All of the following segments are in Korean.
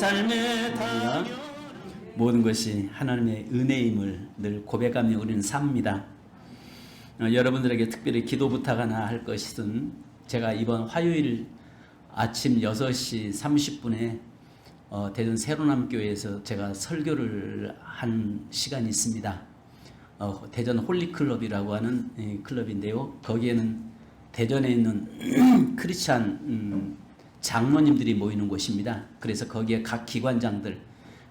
삶의 당연 모든 것이 하나님의 은혜임을 늘 고백하며 우리는 삽니다. 여러분들에게 특별히 기도 부탁 하나 할 것은 제가 이번 화요일 아침 6시 30분에 대전 새로남교회에서 제가 설교를 한 시간이 있습니다. 대전 홀리클럽이라고 하는 클럽인데요. 거기에는 대전에 있는 크리스찬 장로님들이 모이는 곳입니다. 그래서 거기에 각 기관장들,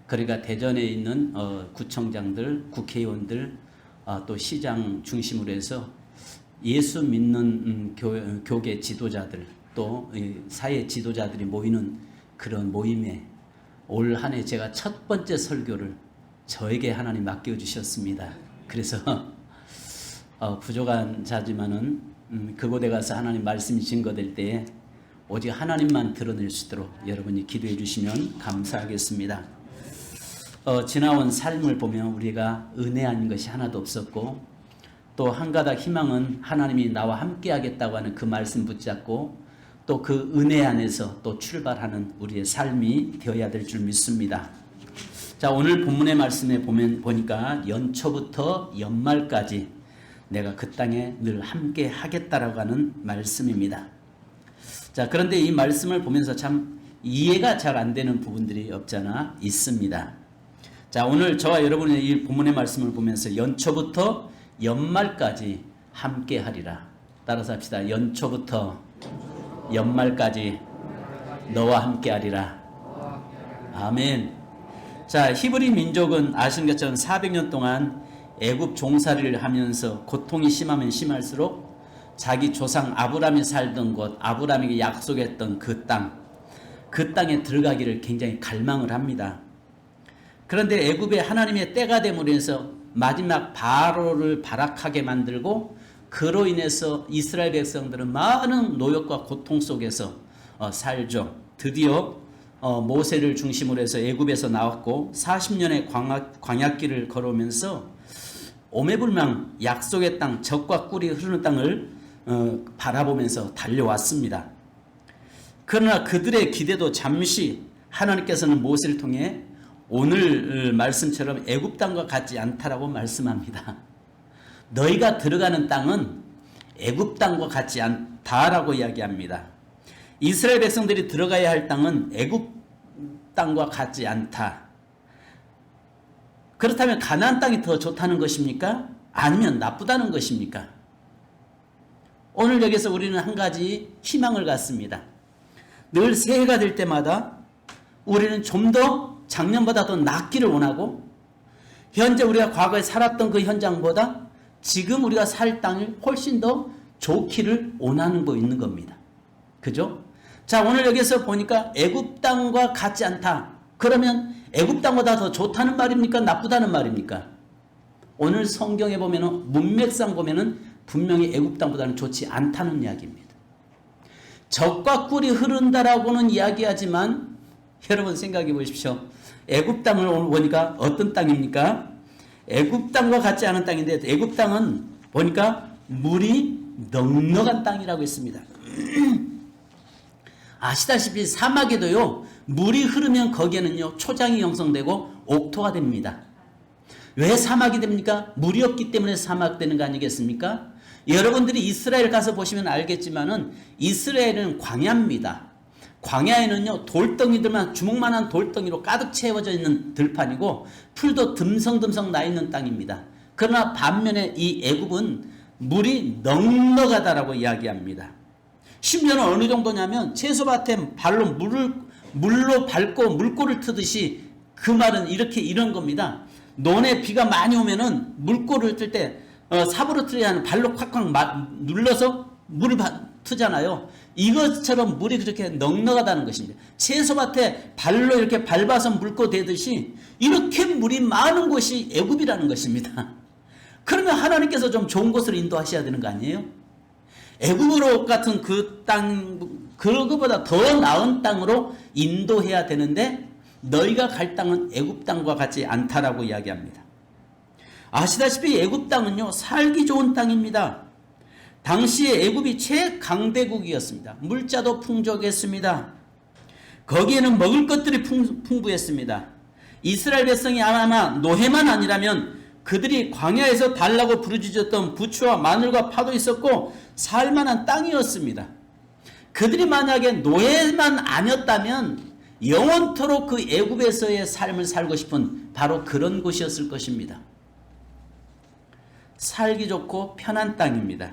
그러니까 대전에 있는 구청장들, 국회의원들, 또 시장 중심으로 해서 예수 믿는 교계 지도자들, 또 사회 지도자들이 모이는 그런 모임에 올 한 해 제가 첫 번째 설교를 저에게 하나님 맡겨주셨습니다. 그래서 부족한 자지만은 그곳에 가서 하나님 말씀이 증거될 때에 오직 하나님만 드러낼 수 있도록 여러분이 기도해 주시면 감사하겠습니다. 지나온 삶을 보면 우리가 은혜한 것이 하나도 없었고, 또 한 가닥 희망은 하나님이 나와 함께 하겠다고 하는 그 말씀 붙잡고 또 그 은혜 안에서 또 출발하는 우리의 삶이 되어야 될 줄 믿습니다. 자, 오늘 본문의 말씀에 보니까 연초부터 연말까지 내가 그 땅에 늘 함께 하겠다라고 하는 말씀입니다. 자, 그런데 이 말씀을 보면서 참 이해가 잘 안 되는 부분들이 없잖아 있습니다. 자, 오늘 저와 여러분의 이 본문의 말씀을 보면서 연초부터 연말까지 함께 하리라. 따라서 합시다. 연초부터 연말까지 너와 함께 하리라. 아멘. 자, 히브리 민족은 아시는 것처럼 400년 동안 애굽 종살이를 하면서 고통이 심하면 심할수록 자기 조상 아브라함이 살던 곳, 아브라함에게 약속했던 그 땅에 들어가기를 굉장히 갈망을 합니다. 그런데 애굽의 하나님의 때가 됨으로 해서 마지막 바로를 발악하게 만들고, 그로 인해서 이스라엘 백성들은 많은 노역과 고통 속에서 살죠. 드디어 모세를 중심으로 해서 애굽에서 나왔고 40년의 광야길을 걸어오면서 오매불망 약속의 땅, 젖과 꿀이 흐르는 땅을 바라보면서 달려왔습니다. 그러나 그들의 기대도 잠시 하나님께서는 모세를 통해 오늘 말씀처럼 애굽 땅과 같지 않다라고 말씀합니다. 너희가 들어가는 땅은 애굽 땅과 같지 않다라고 이야기합니다. 이스라엘 백성들이 들어가야 할 땅은 애굽 땅과 같지 않다. 그렇다면 가나안 땅이 더 좋다는 것입니까? 아니면 나쁘다는 것입니까? 오늘 여기서 우리는 한 가지 희망을 갖습니다. 늘 새해가 될 때마다 우리는 좀 더 작년보다 더 낫기를 원하고, 현재 우리가 과거에 살았던 그 현장보다 지금 우리가 살 땅이 훨씬 더 좋기를 원하는 거 있는 겁니다. 그죠? 자, 오늘 여기서 보니까 애굽 땅과 같지 않다. 그러면 애굽 땅보다 더 좋다는 말입니까? 나쁘다는 말입니까? 오늘 성경에 보면은, 문맥상 보면은 분명히 애굽 땅보다는 좋지 않다는 이야기입니다. 젖과 꿀이 흐른다라고는 이야기하지만 여러분 생각해 보십시오. 애굽 땅을 오늘 보니까 어떤 땅입니까? 애굽 땅과 같지 않은 땅인데, 애굽 땅은 보니까 물이 넉넉한 땅이라고 했습니다. 아시다시피 사막에도요, 물이 흐르면 거기에는요 초장이 형성되고 옥토가 됩니다. 왜 사막이 됩니까? 물이 없기 때문에 사막 되는 거 아니겠습니까? 여러분들이 이스라엘 가서 보시면 알겠지만은 이스라엘은 광야입니다. 광야에는요 돌덩이들만, 주먹만한 돌덩이로 가득 채워져 있는 들판이고 풀도 듬성듬성 나 있는 땅입니다. 그러나 반면에 이 애굽은 물이 넉넉하다라고 이야기합니다. 심지어는 어느 정도냐면 채소밭에 발로 물로 밟고 물꼬를 트듯이, 그 말은 이런 겁니다. 논에 비가 많이 오면은 물꼬를 틀 때 삽으로 틀어야 하는 발로 콱콱 눌러서 물을 트잖아요. 이것처럼 물이 그렇게 넉넉하다는 것입니다. 채소밭에 발로 이렇게 밟아서 물고 대듯이 이렇게 물이 많은 곳이 애굽이라는 것입니다. 그러면 하나님께서 좀 좋은 곳으로 인도하셔야 되는 거 아니에요? 애굽으로 같은 그 땅, 그거보다 더 나은 땅으로 인도해야 되는데, 너희가 갈 땅은 애굽 땅과 같지 않다라고 이야기합니다. 아시다시피 애굽 땅은요 살기 좋은 땅입니다. 당시에 애굽이 최강대국이었습니다. 물자도 풍족했습니다. 거기에는 먹을 것들이 풍부했습니다. 이스라엘 백성이 아마 노예만 아니라면 그들이 광야에서 달라고 부르짖었던 부추와 마늘과 파도 있었고 살만한 땅이었습니다. 그들이 만약에 노예만 아니었다면 영원토록 그 애굽에서의 삶을 살고 싶은 바로 그런 곳이었을 것입니다. 살기 좋고 편한 땅입니다.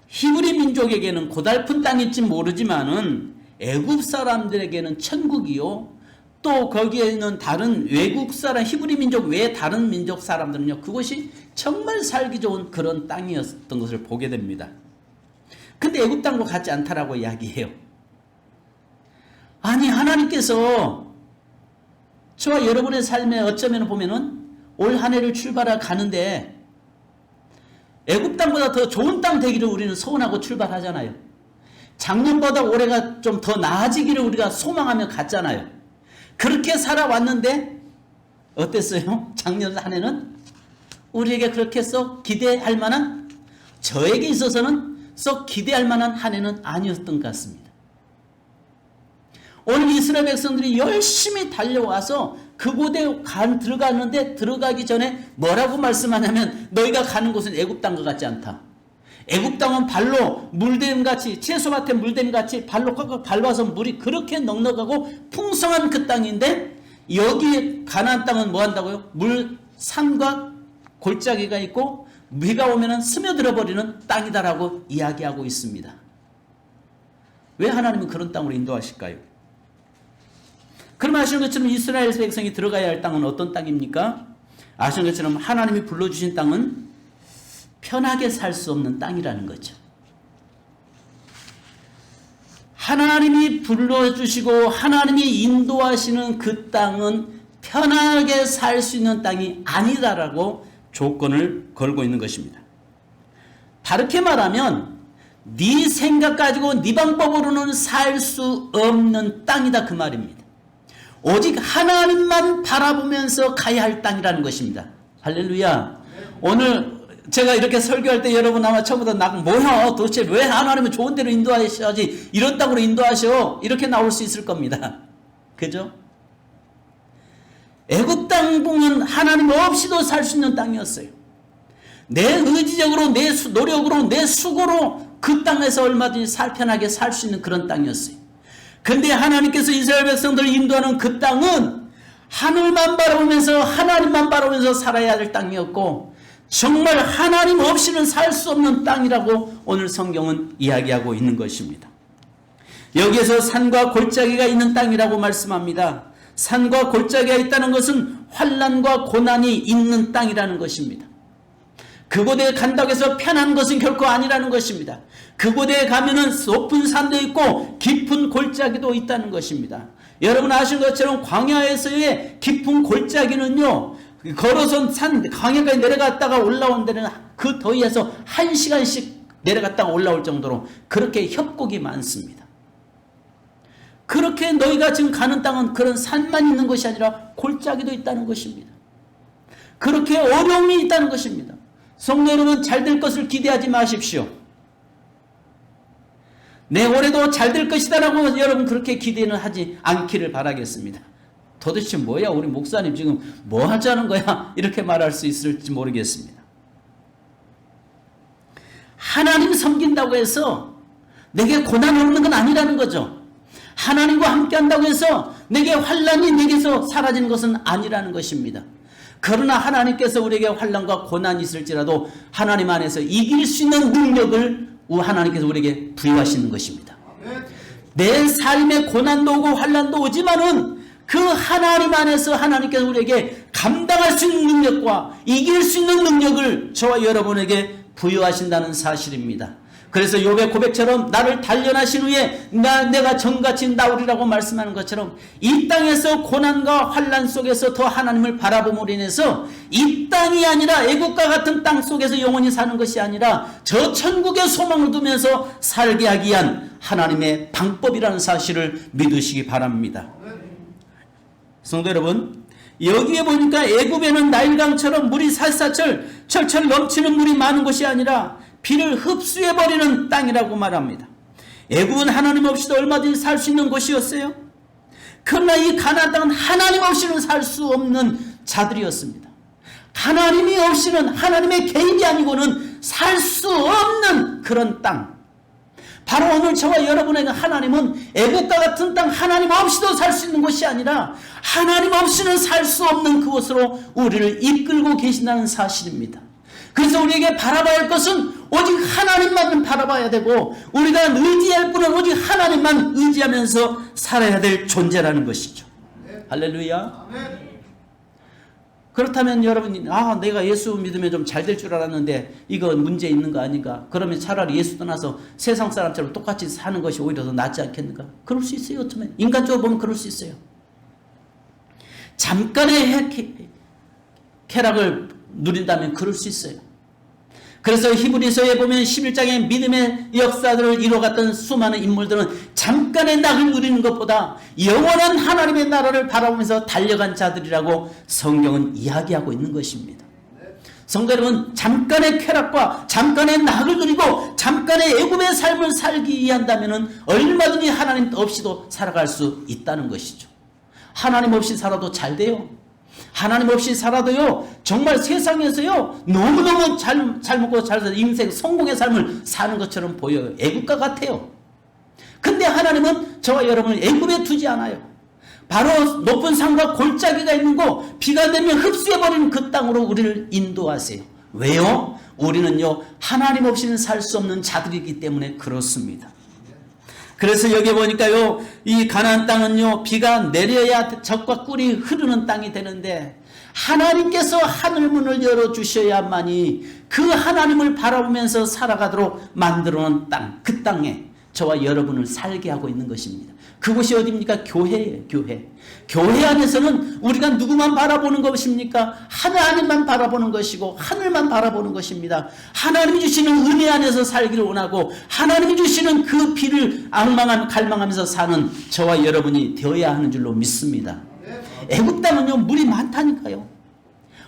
히브리 민족에게는 고달픈 땅일지 모르지만은 애굽 사람들에게는 천국이요. 또 거기에 있는 다른 외국 사람, 히브리 민족 외에 다른 민족 사람들은요, 그곳이 정말 살기 좋은 그런 땅이었던 것을 보게 됩니다. 근데 애굽 땅과 같지 않다라고 이야기해요. 아니, 하나님께서 저와 여러분의 삶에 어쩌면 보면은 올 한 해를 출발해 가는데 애굽 땅보다 더 좋은 땅 되기를 우리는 소원하고 출발하잖아요. 작년보다 올해가 좀 더 나아지기를 우리가 소망하며 갔잖아요. 그렇게 살아왔는데 어땠어요? 작년 한 해는 우리에게 그렇게 썩 기대할 만한, 저에게 있어서는 썩 기대할 만한 한 해는 아니었던 것 같습니다. 오늘 이스라엘 백성들이 열심히 달려와서 그곳에 들어가는데 들어가기 전에 뭐라고 말씀하냐면 너희가 가는 곳은 애굽 땅과 같지 않다. 애굽 땅은 발로 물댐같이, 채소밭에 물댐같이 발로 꽉꽉 밟아서 물이 그렇게 넉넉하고 풍성한 그 땅인데 여기 가나안 땅은 뭐 한다고요? 물, 산과 골짜기가 있고 비가 오면은 스며들어 버리는 땅이다라고 이야기하고 있습니다. 왜 하나님은 그런 땅으로 인도하실까요? 그럼 아시는 것처럼 이스라엘 백성이 들어가야 할 땅은 어떤 땅입니까? 아시는 것처럼 하나님이 불러주신 땅은 편하게 살 수 없는 땅이라는 거죠. 하나님이 불러주시고 하나님이 인도하시는 그 땅은 편하게 살 수 있는 땅이 아니다라고 조건을 걸고 있는 것입니다. 다르게 말하면 네 생각 가지고 네 방법으로는 살 수 없는 땅이다 그 말입니다. 오직 하나님만 바라보면서 가야 할 땅이라는 것입니다. 할렐루야. 오늘 제가 이렇게 설교할 때 여러분 아마 처음부터 뭐야 도대체 왜 하나님은 좋은 데로 인도하셔야지 이런 땅으로 인도하셔 이렇게 나올 수 있을 겁니다. 그죠? 애굽 땅은 하나님 없이도 살 수 있는 땅이었어요. 내 의지적으로 내 노력으로 내 수고로 그 땅에서 얼마든지 편하게 살 수 있는 그런 땅이었어요. 근데 하나님께서 이스라엘 백성들을 인도하는 그 땅은 하늘만 바라보면서 하나님만 바라보면서 살아야 할 땅이었고 정말 하나님 없이는 살 수 없는 땅이라고 오늘 성경은 이야기하고 있는 것입니다. 여기에서 산과 골짜기가 있는 땅이라고 말씀합니다. 산과 골짜기가 있다는 것은 환난과 고난이 있는 땅이라는 것입니다. 그곳에 간다고 해서 편한 것은 결코 아니라는 것입니다. 그곳에 가면은 높은 산도 있고 깊은 골짜기도 있다는 것입니다. 여러분 아시는 것처럼 광야에서의 깊은 골짜기는요, 걸어서 광야까지 내려갔다가 올라온 데는 그 더위에서 1시간씩 내려갔다가 올라올 정도로 그렇게 협곡이 많습니다. 그렇게 너희가 지금 가는 땅은 그런 산만 있는 것이 아니라 골짜기도 있다는 것입니다. 그렇게 어려움이 있다는 것입니다. 성도 여러분, 잘 될 것을 기대하지 마십시오. 내 올해도 잘 될 것이다라고 여러분 그렇게 기대는 하지 않기를 바라겠습니다. 도대체 뭐야 우리 목사님 지금 뭐 하자는 거야 이렇게 말할 수 있을지 모르겠습니다. 하나님 섬긴다고 해서 내게 고난이 없는 건 아니라는 거죠. 하나님과 함께 한다고 해서 내게 환난이 내게서 사라지는 것은 아니라는 것입니다. 그러나 하나님께서 우리에게 환난과 고난이 있을지라도 하나님 안에서 이길 수 있는 능력을 하나님께서 우리에게 부여하시는 것입니다. 내 삶에 고난도 오고 환난도 오지만은 그 하나님 안에서 하나님께서 우리에게 감당할 수 있는 능력과 이길 수 있는 능력을 저와 여러분에게 부여하신다는 사실입니다. 그래서 욥의 고백처럼 나를 단련하신 후에 내가 정같이 나오리라고 말씀하는 것처럼 이 땅에서 고난과 환난 속에서 더 하나님을 바라봄으로 인해서 이 땅이 아니라 애국과 같은 땅 속에서 영원히 사는 것이 아니라 저 천국의 소망을 두면서 살게 하기 위한 하나님의 방법이라는 사실을 믿으시기 바랍니다. 성도 여러분, 여기에 보니까 애굽에는 나일강처럼 물이 살사철 철철 넘치는 물이 많은 곳이 아니라 비를 흡수해버리는 땅이라고 말합니다. 애굽은 하나님 없이도 얼마든지 살 수 있는 곳이었어요. 그러나 이 가나안 땅은 하나님 없이는 살 수 없는 자들이었습니다. 하나님이 없이는, 하나님의 개입이 아니고는 살 수 없는 그런 땅. 바로 오늘 저와 여러분에게 하나님은 애국과 같은 땅, 하나님 없이도 살 수 있는 곳이 아니라 하나님 없이는 살 수 없는 그곳으로 우리를 이끌고 계신다는 사실입니다. 그래서 우리에게 바라봐야 할 것은 오직 하나님만 바라봐야 되고, 우리가 의지할 분은 오직 하나님만 의지하면서 살아야 될 존재라는 것이죠. 할렐루야. 그렇다면 여러분이 내가 예수 믿으면 좀 잘 될 줄 알았는데 이거 문제 있는 거 아닌가? 그러면 차라리 예수 떠나서 세상 사람처럼 똑같이 사는 것이 오히려 더 낫지 않겠는가? 그럴 수 있어요. 어쩌면 인간적으로 보면 그럴 수 있어요. 잠깐의 쾌락을 누린다면 그럴 수 있어요. 그래서 히브리서에 보면 11장의 믿음의 역사들을 이뤄갔던 수많은 인물들은 잠깐의 낙을 누리는 것보다 영원한 하나님의 나라를 바라보면서 달려간 자들이라고 성경은 이야기하고 있는 것입니다. 성도 여러분, 잠깐의 쾌락과 잠깐의 낙을 누리고 잠깐의 애굽의 삶을 살기 위한다면 얼마든지 하나님 없이도 살아갈 수 있다는 것이죠. 하나님 없이 살아도 잘 돼요. 하나님 없이 살아도요, 정말 세상에서요, 너무너무 잘 먹고 잘 살아서 인생 성공의 삶을 사는 것처럼 보여요. 애국과 같아요. 근데 하나님은 저와 여러분을 애국에 두지 않아요. 바로 높은 산과 골짜기가 있는 곳, 비가 내리면 흡수해버리는 그 땅으로 우리를 인도하세요. 왜요? 우리는요, 하나님 없이는 살 수 없는 자들이기 때문에 그렇습니다. 그래서 여기 보니까요, 이 가나안 땅은요, 비가 내려야 젖과 꿀이 흐르는 땅이 되는데 하나님께서 하늘문을 열어주셔야만이 그 하나님을 바라보면서 살아가도록 만들어놓은 땅, 그 땅에 저와 여러분을 살게 하고 있는 것입니다. 그곳이 어디입니까? 교회예요. 교회. 교회 안에서는 우리가 누구만 바라보는 것입니까? 하나님만 바라보는 것이고 하늘만 바라보는 것입니다. 하나님이 주시는 은혜 안에서 살기를 원하고 하나님이 주시는 그 비를 갈망하면서 사는 저와 여러분이 되어야 하는 줄로 믿습니다. 애굽 땅은요, 물이 많다니까요.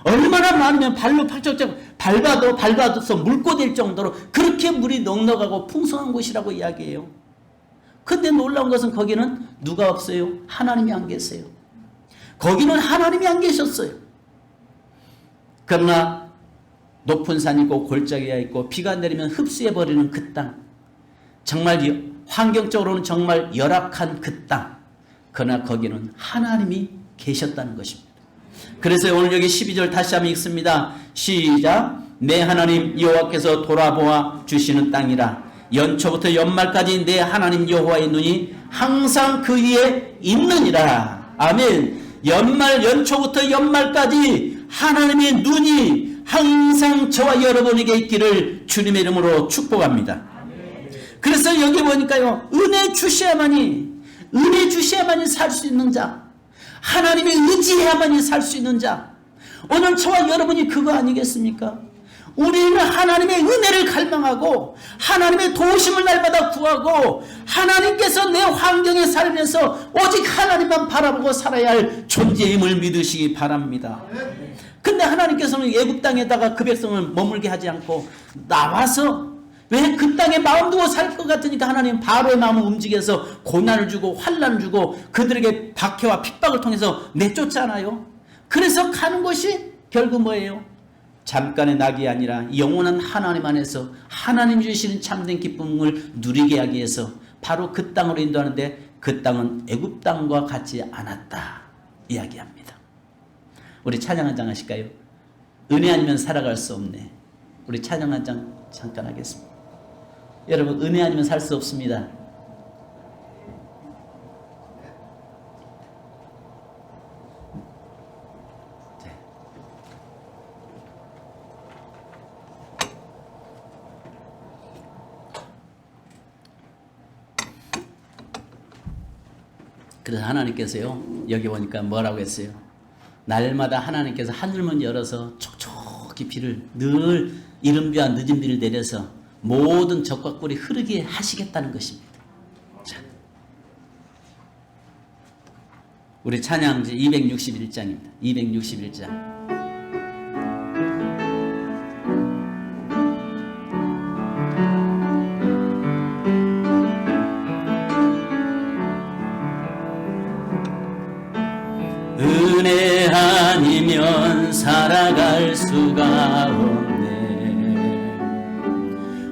얼마나 많으면 발로 팍적적 밟아서 물꼬될 정도로 그렇게 물이 넉넉하고 풍성한 곳이라고 이야기해요. 근데 놀라운 것은 거기는 누가 없어요? 하나님이 안 계세요. 거기는 하나님이 안 계셨어요. 그러나 높은 산이 있고 골짜기가 있고 비가 내리면 흡수해버리는 그 땅, 정말 환경적으로는 정말 열악한 그 땅, 그러나 거기는 하나님이 계셨다는 것입니다. 그래서 오늘 여기 12절 다시 한번 읽습니다. 시작. 내 하나님 여호와께서 돌아보아 주시는 땅이라. 연초부터 연말까지 내 하나님 여호와의 눈이 항상 그 위에 있느니라. 아멘. 연초부터 연말까지 하나님의 눈이 항상 저와 여러분에게 있기를 주님의 이름으로 축복합니다. 그래서 여기 보니까요, 은혜 주셔야만이 살 수 있는 자, 하나님의 의지해야만이 살 수 있는 자, 오늘 저와 여러분이 그거 아니겠습니까? 우리는 하나님의 은혜를 갈망하고 하나님의 도우심을 날마다 구하고 하나님께서 내 환경에 살면서 오직 하나님만 바라보고 살아야 할 존재임을 믿으시기 바랍니다. 근데 하나님께서는 애굽 땅에다가 그 백성을 머물게 하지 않고 나와서, 왜 그 땅에 마음 두고 살 것 같으니까 하나님 바로의 마음을 움직여서 고난을 주고 환난을 주고 그들에게 박해와 핍박을 통해서 내쫓잖아요. 그래서 가는 것이 결국 뭐예요? 잠깐의 낙이 아니라 영원한 하나님 안에서 하나님 주시는 참된 기쁨을 누리게 하기 위해서 바로 그 땅으로 인도하는데, 그 땅은 애굽 땅과 같지 않았다 이야기합니다. 우리 찬양 한 장 하실까요? 은혜 아니면 살아갈 수 없네. 우리 찬양 한 장 잠깐 하겠습니다. 여러분, 은혜 아니면 살 수 없습니다. 그래서 하나님께서요, 여기 보니까 뭐라고 했어요? 날마다 하나님께서 하늘문 열어서 촉촉히 비를, 늘 이른 비와 늦은 비를 내려서 모든 젖과 꿀이 흐르게 하시겠다는 것입니다. 자, 우리 찬양지 261장입니다. 261장. 은혜 아니면 살아갈 수가 없네.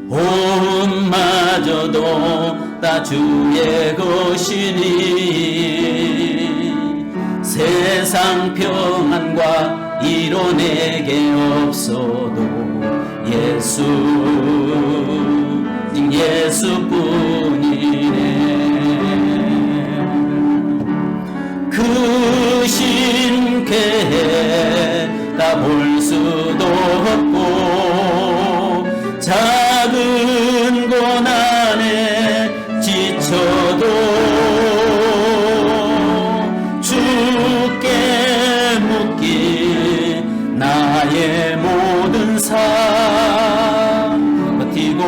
온마저도 다 주의 것이니 세상 평안과 이로 내게 없어도 예수뿐이네. 그 신께 다 볼 수도 없고 작은 고난에 지쳐도 주께 묻기 나의 모든 삶 버티고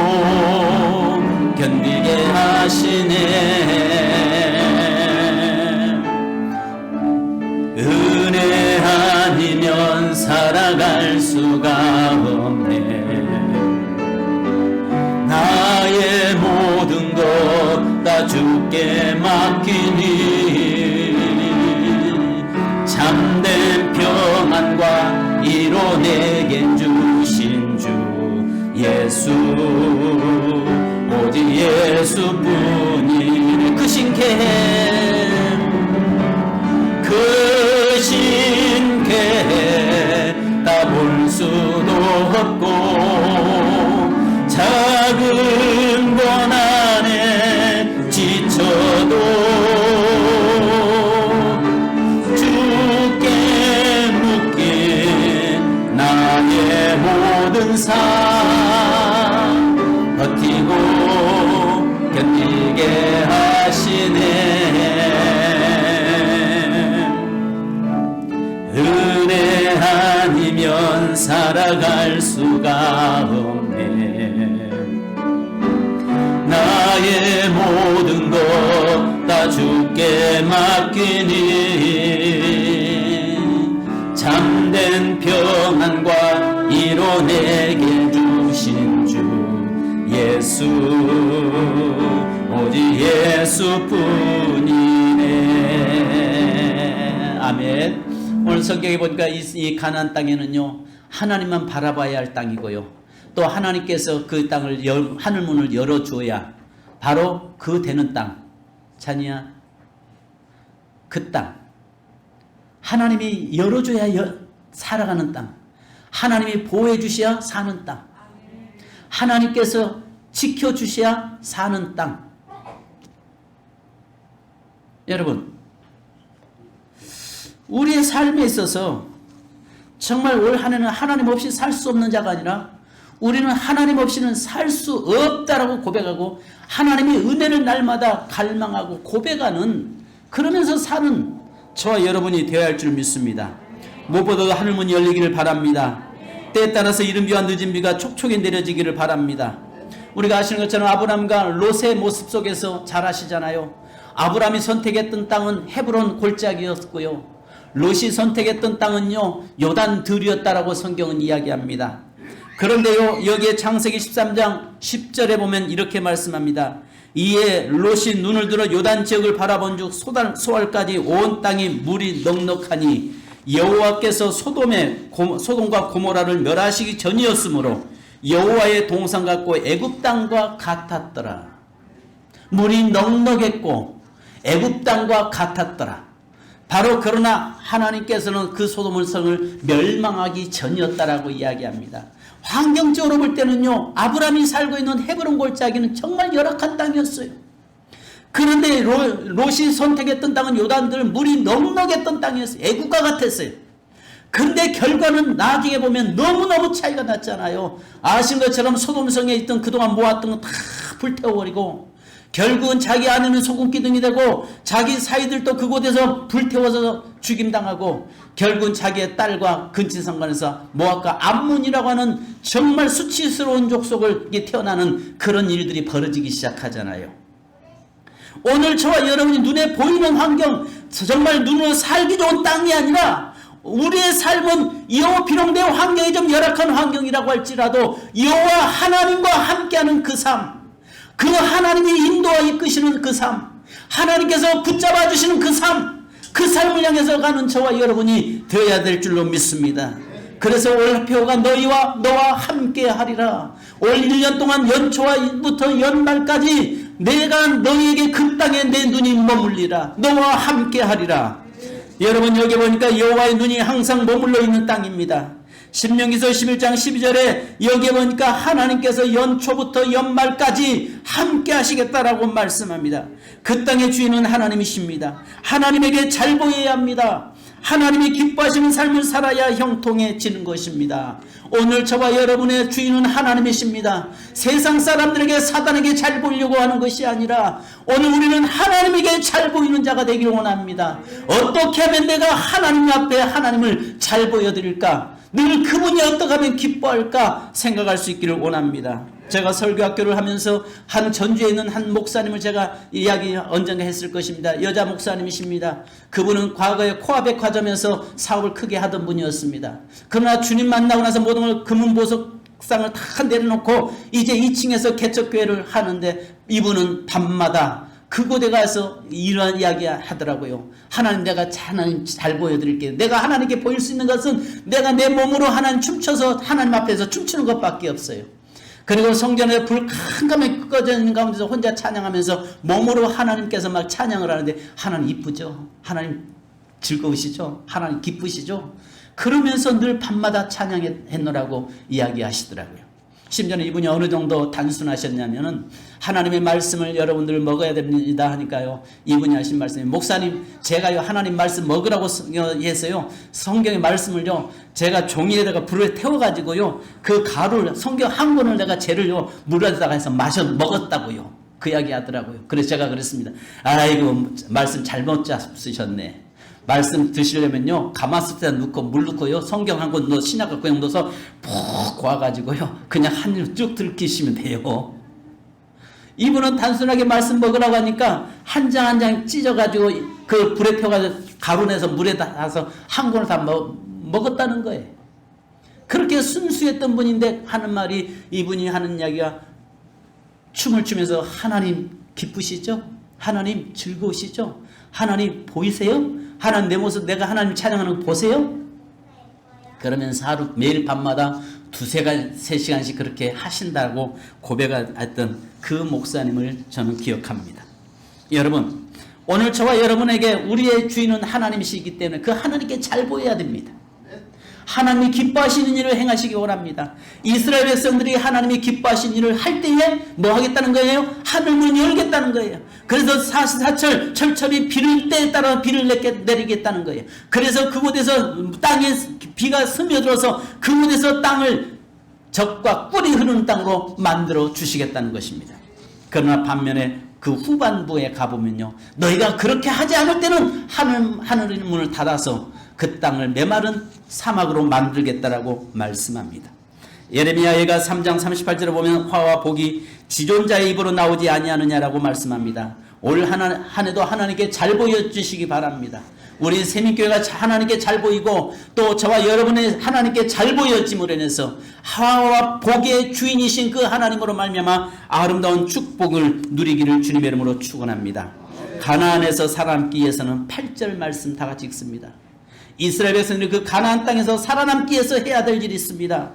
견디게 하시네. 은혜 아니면 살아갈 수가 없네. 나의 모든 것 다 주께 맡기니 참된 평안과 이로 내게 주신 주 예수 오직 예수뿐이네. 그 신께 다 볼 수도 없고 작은 고난에 지쳐도 주께 묻기 나의 모든 삶 버티고 견디게 하시네. 은혜 아니면 살아갈 수가 없네. 나의 모든 것 다 주께 맡기니 참된 평안과 이로 내게 주신 주 예수 오직 예수뿐이네. 아멘. 오늘 성경에 보니까 이 가나안 땅에는요 하나님만 바라봐야 할 땅이고요, 또 하나님께서 그 땅을 하늘문을 열어주어야 바로 그 되는 땅. 자니야, 그 땅 하나님이 열어줘야 살아가는 땅, 하나님이 보호해 주셔야 사는 땅, 하나님께서 지켜주셔야 사는 땅. 여러분, 우리의 삶에 있어서 정말 올 한 해는 하나님 없이 살 수 없는 자가 아니라 우리는 하나님 없이는 살 수 없다라고 고백하고 하나님의 은혜를 날마다 갈망하고 고백하는, 그러면서 사는 저와 여러분이 되어야 할 줄 믿습니다. 무엇보다도 하늘문이 열리기를 바랍니다. 때에 따라서 이른 비와 늦은 비가 촉촉히 내려지기를 바랍니다. 우리가 아시는 것처럼 아브람과 롯의 모습 속에서 잘 아시잖아요. 아브람이 선택했던 땅은 헤브론 골짜기였고요, 롯이 선택했던 땅은요 요단 들이었다라고 성경은 이야기합니다. 그런데요 여기에 창세기 13장 10절에 보면 이렇게 말씀합니다. 이에 롯이 눈을 들어 요단 지역을 바라본 즉 소알까지 온 땅이 물이 넉넉하니 여호와께서 소돔과 고모라를 멸하시기 전이었으므로 여호와의 동산 같고 애굽 땅과 같았더라. 물이 넉넉했고 애굽 땅과 같았더라. 바로 그러나 하나님께서는 그 소돔 성을 멸망하기 전이었다라고 이야기합니다. 환경적으로 볼 때는요 아브람이 살고 있는 헤브론 골짜기는 정말 열악한 땅이었어요. 그런데 롯이 선택했던 땅은 요단들 물이 넉넉했던 땅이었어요. 애국과 같았어요. 근데 결과는 나중에 보면 너무너무 차이가 났잖아요. 아신 것처럼 소돔성에 있던 그동안 모았던 거 다 불태워버리고 결국은 자기 아내는 소금기둥이 되고 자기 사이들도 그곳에서 불태워서 죽임당하고 결국은 자기의 딸과 근친상간에서 모압과 암몬이라고 하는 정말 수치스러운 족속을 태어나는 그런 일들이 벌어지기 시작하잖아요. 오늘 저와 여러분이 눈에 보이는 환경, 정말 눈으로 살기 좋은 땅이 아니라 우리의 삶은 여호와 비록 내 환경이 좀 열악한 환경이라고 할지라도 여호와 하나님과 함께하는 그 삶, 그 하나님이 인도와 이끄시는 그 삶, 하나님께서 붙잡아 주시는 그 삶, 그 삶을 향해서 가는 저와 여러분이 되어야 될 줄로 믿습니다. 그래서 올 표가 너와 함께 하리라. 올 1년 동안 연초부터 연말까지 내가 너희에게 그 땅에 내 눈이 머물리라. 너와 함께 하리라. 여러분 여기 보니까 여호와의 눈이 항상 머물러 있는 땅입니다. 신명기서 11장 12절에 여기 보니까 하나님께서 연초부터 연말까지 함께 하시겠다라고 말씀합니다. 그 땅의 주인은 하나님이십니다. 하나님에게 잘 보여야 합니다. 하나님이 기뻐하시는 삶을 살아야 형통해지는 것입니다. 오늘 저와 여러분의 주인은 하나님이십니다. 세상 사람들에게 사단에게 잘 보이려고 하는 것이 아니라 오늘 우리는 하나님에게 잘 보이는 자가 되기를 원합니다. 어떻게 하면 내가 하나님 앞에 하나님을 잘 보여드릴까? 늘 그분이 어떻게 하면 기뻐할까 생각할 수 있기를 원합니다. 제가 설교학교를 하면서 한 전주에 있는 한 목사님을 제가 이야기 언젠가 했을 것입니다. 여자 목사님이십니다. 그분은 과거에 코아백화점에서 사업을 크게 하던 분이었습니다. 그러나 주님 만나고 나서 모든 걸 금은보석상을 다 내려놓고 이제 2층에서 개척교회를 하는데 이분은 밤마다 그곳에 가서 이런 이야기 하더라고요. 하나님 내가 하나님 잘 보여드릴게요. 내가 하나님께 보일 수 있는 것은 내가 내 몸으로 하나님 춤춰서 하나님 앞에서 춤추는 것밖에 없어요. 그리고 성전에 불 캄캄하게 꺼져 있는 가운데서 혼자 찬양하면서 몸으로 하나님께서 막 찬양을 하는데 하나님 이쁘죠? 하나님 즐거우시죠? 하나님 기쁘시죠? 그러면서 늘 밤마다 찬양했노라고 이야기하시더라고요. 심지어는 이분이 어느 정도 단순하셨냐면은 하나님의 말씀을 여러분들 먹어야 됩니다 하니까요. 이분이 하신 말씀이 목사님 제가요 하나님 말씀 먹으라고 해서요 성경의 말씀을요 제가 종이에다가 불에 태워가지고요 그 가루를 성경 한 권을 내가 재를요 물에다가 해서 먹었다고요. 그 이야기 하더라고요. 그래서 제가 그랬습니다. 아이고 말씀 잘못 쓰셨네. 말씀 드시려면요 가마솥에 넣고 물 넣고요 성경 한 권 신약을 그냥 넣어서 푹 고아가지고요 그냥 한 입 쭉 들키시면 돼요. 이분은 단순하게 말씀 먹으라고 하니까 한 장 한 장 찢어가지고 그 불에 펴가지고 가루 내서 물에다 놔서 한 권을 다 먹었다는 거예요. 그렇게 순수했던 분인데 하는 말이 이분이 하는 이야기가 춤을 추면서 하나님 기쁘시죠? 하나님 즐거우시죠? 하나님 보이세요? 하나님 내 모습 내가 하나님 찬양하는 거 보세요? 그러면서 하루 매일 밤마다 3시간씩 그렇게 하신다고 고백했던 그 목사님을 저는 기억합니다. 여러분 오늘 저와 여러분에게 우리의 주인은 하나님이시기 때문에 그 하나님께 잘 보여야 됩니다. 하나님이 기뻐하시는 일을 행하시기 원합니다. 이스라엘 백성들이 하나님이 기뻐하시는 일을 할 때에 뭐 하겠다는 거예요? 하늘문을 열겠다는 거예요. 그래서 사시사철 철철이 비를 때에 따라 비를 내리겠다는 거예요. 그래서 그곳에서 땅에 비가 스며들어서 그곳에서 땅을 적과 꿀이 흐르는 땅으로 만들어 주시겠다는 것입니다. 그러나 반면에 그 후반부에 가보면요 너희가 그렇게 하지 않을 때는 하늘의 문을 닫아서 그 땅을 메마른 사막으로 만들겠다라고 말씀합니다. 예레미야가 3장 38절에 보면 화와 복이 지존자의 입으로 나오지 아니하느냐라고 말씀합니다. 올 한 해도 하나님께 잘 보여주시기 바랍니다. 우리 세민교회가 하나님께 잘 보이고 또 저와 여러분의 하나님께 잘 보여짐으로 인해서 화와 복의 주인이신 그 하나님으로 말미암아 아름다운 축복을 누리기를 주님의 이름으로 축원합니다. 가나안에서 살아남기 위해서는 8절 말씀 다 같이 읽습니다. 이스라엘 백성들이 그 가나안 땅에서 살아남기 위해서 해야 될 일이 있습니다.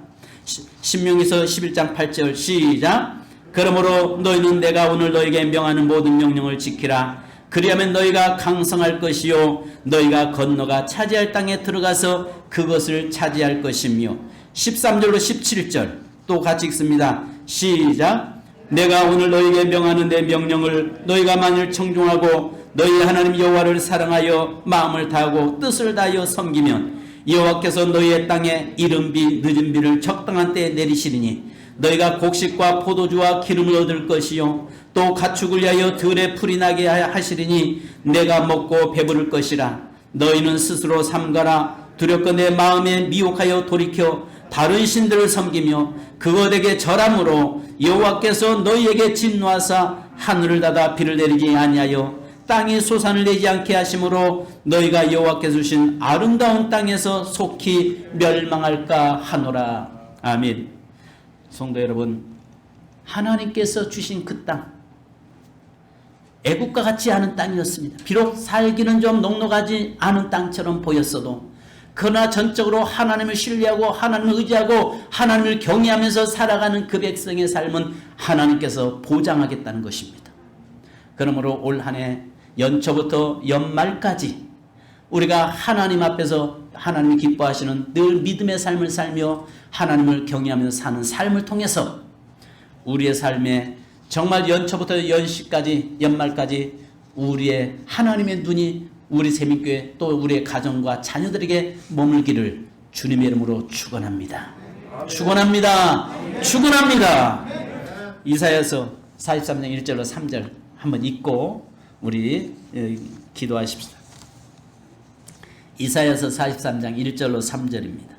신명기서 11장 8절 시작. 그러므로 너희는 내가 오늘 너희에게 명하는 모든 명령을 지키라. 그리하면 너희가 강성할 것이요 너희가 건너가 차지할 땅에 들어가서 그것을 차지할 것이며 13절로 17절 또 같이 읽습니다. 시작. 내가 오늘 너희에게 명하는 내 명령을 너희가 만일 청종하고 너희 하나님 여호와를 사랑하여 마음을 다하고 뜻을 다하여 섬기면 여호와께서 너희의 땅에 이른 비 늦은 비를 적당한 때에 내리시리니 너희가 곡식과 포도주와 기름을 얻을 것이요 또 가축을 위하여 들에 풀이 나게 하시리니 내가 먹고 배부를 것이라. 너희는 스스로 삼가라. 두렵고 내 마음에 미혹하여 돌이켜 다른 신들을 섬기며 그것에게 절함으로 여호와께서 너희에게 진노하사 하늘을 닫아 비를 내리지 아니하여 땅이 소산을 내지 않게 하심으로 너희가 여호와께서 주신 아름다운 땅에서 속히 멸망할까 하노라. 아멘. 성도 여러분, 하나님께서 주신 그 땅, 애국과 같지 않은 땅이었습니다. 비록 살기는 좀 넉넉하지 않은 땅처럼 보였어도 그러나 전적으로 하나님을 신뢰하고 하나님을 의지하고 하나님을 경외하면서 살아가는 그 백성의 삶은 하나님께서 보장하겠다는 것입니다. 그러므로 올 한 해 연초부터 연말까지 우리가 하나님 앞에서 하나님이 기뻐하시는 늘 믿음의 삶을 살며 하나님을 경외하면서 사는 삶을 통해서 우리의 삶에 정말 연초부터 연시까지 연말까지 우리의 하나님의 눈이 우리 세민교회 또 우리의 가정과 자녀들에게 머물기를 주님의 이름으로 축원합니다. 축원합니다. 축원합니다. 이사야서 43장 1절로 3절 한번 읽고 우리 기도하십시다. 이사야서 43장 1절로 3절입니다.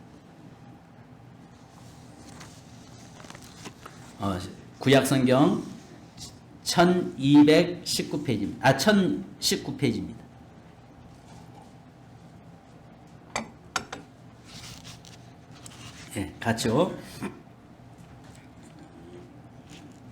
구약성경 1219페이지입니다. 1019페이지입니다. 예, 같이요.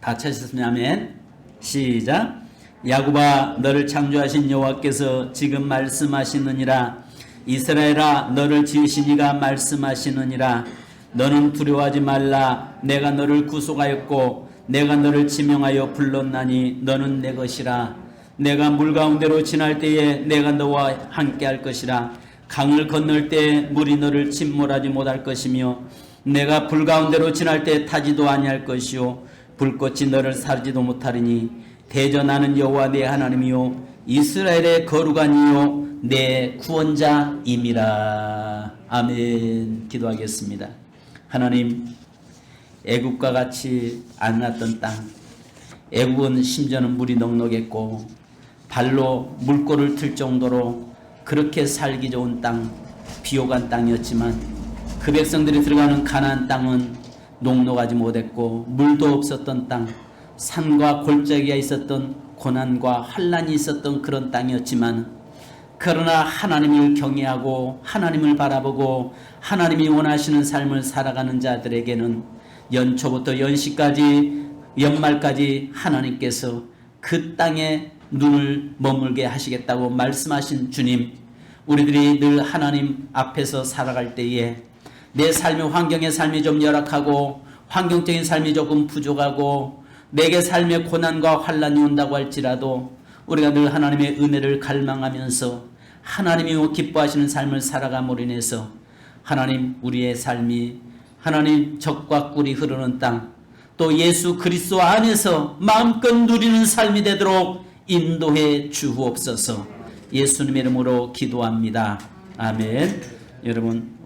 다 찾으셨으면 아멘. 시작. 야곱아 너를 창조하신 여호와께서 지금 말씀하시느니라. 이스라엘아 너를 지으신 이가 말씀하시느니라. 너는 두려워하지 말라. 내가 너를 구속하였고 내가 너를 지명하여 불렀나니 너는 내 것이라. 내가 물 가운데로 지날 때에 내가 너와 함께 할 것이라. 강을 건널 때 물이 너를 침몰하지 못할 것이며 내가 불 가운데로 지날 때 타지도 아니할 것이요 불꽃이 너를 사르지도 못하리니 대저 나는 여호와 내 하나님이요 이스라엘의 거룩한 이요 내 구원자임이라. 아멘. 기도하겠습니다. 하나님, 애국과 같이 않았던 땅, 애국은 심지어는 물이 넉넉했고 발로 물꼬를 틀 정도로 그렇게 살기 좋은 땅, 비옥한 땅이었지만 그 백성들이 들어가는 가나안 땅은 녹록하지 못했고 물도 없었던 땅, 산과 골짜기가 있었던 고난과 환난이 있었던 그런 땅이었지만 그러나 하나님을 경외하고 하나님을 바라보고 하나님이 원하시는 삶을 살아가는 자들에게는 연초부터 연시까지 연말까지 하나님께서 그 땅에 눈을 머물게 하시겠다고 말씀하신 주님, 우리들이 늘 하나님 앞에서 살아갈 때에 내 삶의 환경의 삶이 좀 열악하고 환경적인 삶이 조금 부족하고 내게 삶의 고난과 환난이 온다고 할지라도 우리가 늘 하나님의 은혜를 갈망하면서 하나님이 기뻐하시는 삶을 살아감으로 인해서 하나님 우리의 삶이 하나님 젖과 꿀이 흐르는 땅, 또 예수 그리스도 안에서 마음껏 누리는 삶이 되도록 인도해 주옵소서. 예수님의 이름으로 기도합니다. 아멘. 여러분